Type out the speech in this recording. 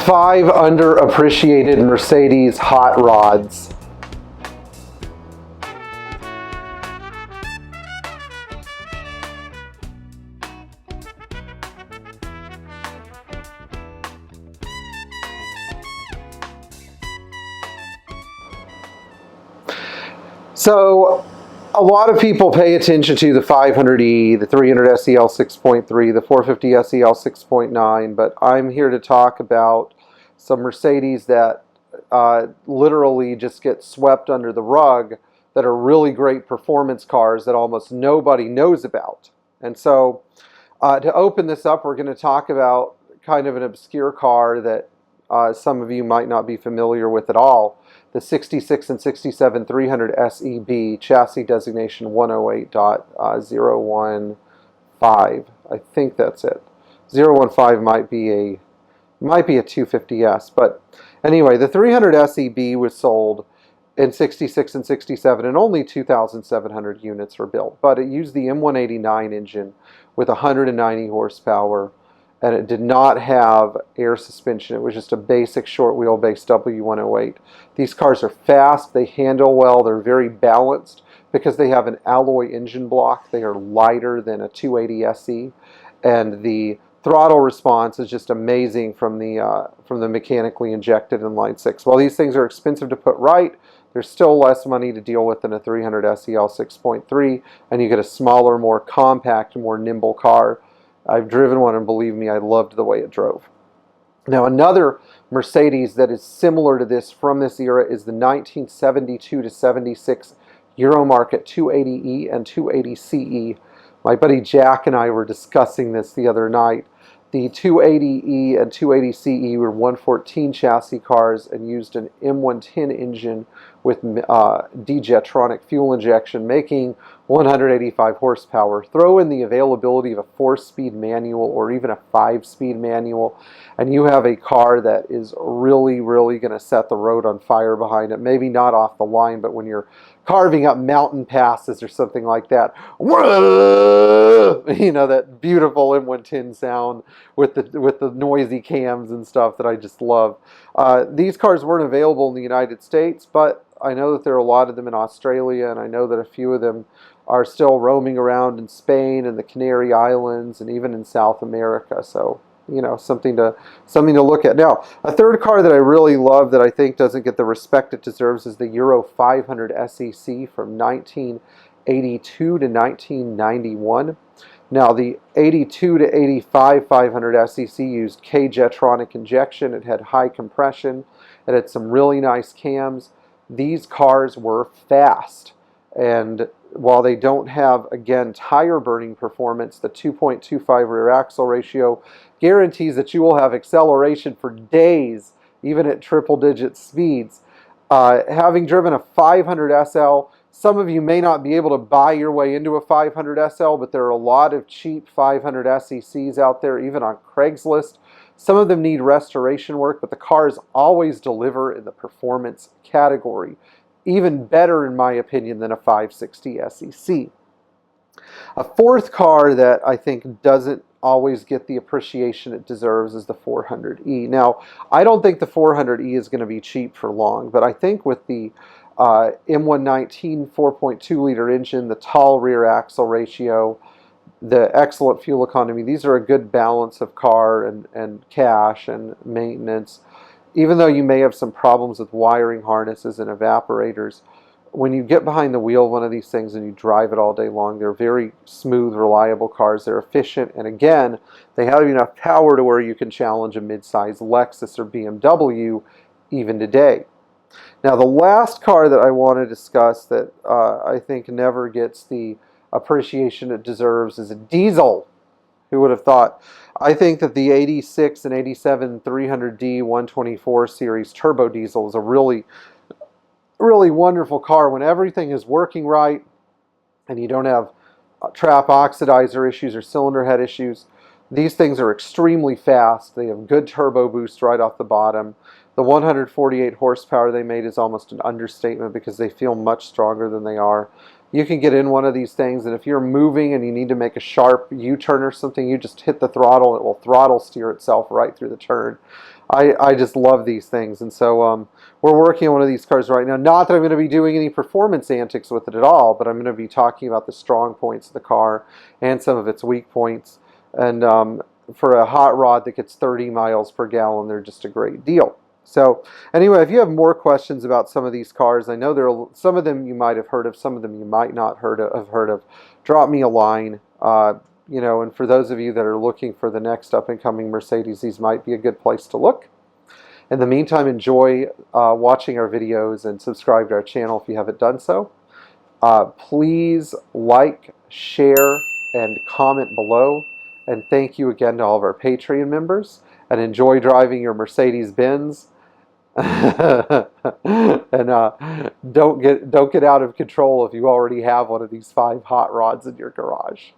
5 underappreciated Mercedes hot rods. So a lot of people pay attention to the 500E, the 300 SEL 6.3, the 450 SEL 6.9, but I'm here to talk about some Mercedes that literally just get swept under the rug, that are really great performance cars that almost nobody knows about. And so to open this up, we're going to talk about kind of an obscure car that some of you might not be familiar with at all. The 66 and 67 300 SEB, chassis designation 108.015. I think that's it. 015 might be a 250S, but anyway, the 300 SEB was sold in 66 and 67, and only 2,700 units were built. But it used the M189 engine with 190 horsepower, and it did not have air suspension. It was just a basic short wheelbase W108. These cars are fast, they handle well, they're very balanced because they have an alloy engine block. They are lighter than a 280 SE, and the throttle response is just amazing from the mechanically injected inline six. While these things are expensive to put right, there's still less money to deal with than a 300 SEL 6.3, and you get a smaller, more compact, more nimble car. I've driven one, and believe me, I loved the way it drove. Now, another Mercedes that is similar to this from this era is the 1972 to 76 Euromarket 280E and 280CE. My buddy Jack and I were discussing this the other night. The 280E and 280CE were 114 chassis cars and used an M110 engine with D-Jetronic fuel injection, making 185 horsepower. Throw in the availability of a 4-speed manual or even a 5-speed manual, and you have a car that is really, really going to set the road on fire behind it. Maybe not off the line, but when you're carving up mountain passes or something like that, you know, that beautiful M110 sound with the noisy cams and stuff that I just love. These cars weren't available in the United States, but I know that there are a lot of them in Australia, and I know that a few of them are still roaming around in Spain and the Canary Islands and even in South America. So, you know, something to look at. Now, a third car that I really love that I think doesn't get the respect it deserves is the Euro 500 SEC from 1982 to 1991. Now, the 82 to 85 500 SEC used K-Jetronic injection. It had high compression. It had some really nice cams. These cars were fast, and while they don't have, again, tire burning performance, the 2.25 rear axle ratio guarantees that you will have acceleration for days, even at triple digit speeds. Having driven a 500 SL, some of you may not be able to buy your way into a 500 SL, but there are a lot of cheap 500 SECs out there, even on Craigslist. Some of them need restoration work, but the cars always deliver in the performance category. Even better, in my opinion, than a 560 SEC. A fourth car that I think doesn't always get the appreciation it deserves is the 400E. Now, I don't think the 400E is going to be cheap for long, but I think with the M119 4.2 liter engine, the tall rear axle ratio, the excellent fuel economy, these are a good balance of car and cash and maintenance. Even though you may have some problems with wiring harnesses and evaporators, when you get behind the wheel of one of these things and you drive it all day long, they're very smooth, reliable cars. They're efficient, and again, they have enough power to where you can challenge a mid-size Lexus or BMW even today. Now, the last car that I want to discuss that I think never gets the appreciation it deserves is a diesel. Who would have thought? I think that the 86 and 87 300D 124 series turbo diesel is a really, really wonderful car when everything is working right and you don't have trap oxidizer issues or cylinder head issues. These things are extremely fast. They have good turbo boost right off the bottom. The 148 horsepower they made is almost an understatement because they feel much stronger than they are. You can get in one of these things, and if you're moving and you need to make a sharp U-turn or something, you just hit the throttle. It will throttle steer itself right through the turn. I just love these things. And so we're working on one of these cars right now. Not that I'm going to be doing any performance antics with it at all, but I'm going to be talking about the strong points of the car and some of its weak points. And for a hot rod that gets 30 miles per gallon, they're just a great deal. So anyway, if you have more questions about some of these cars, I know there are some of them you might have heard of, some of them you might not have heard of. Drop me a line. You know, and for those of you that are looking for the next up-and-coming Mercedes, these might be a good place to look. In the meantime, enjoy watching our videos and subscribe to our channel if you haven't done so. Please like, share, and comment below. And thank you again to all of our Patreon members. And enjoy driving your Mercedes Benz. And don't get out of control if you already have one of these 5 hot rods in your garage.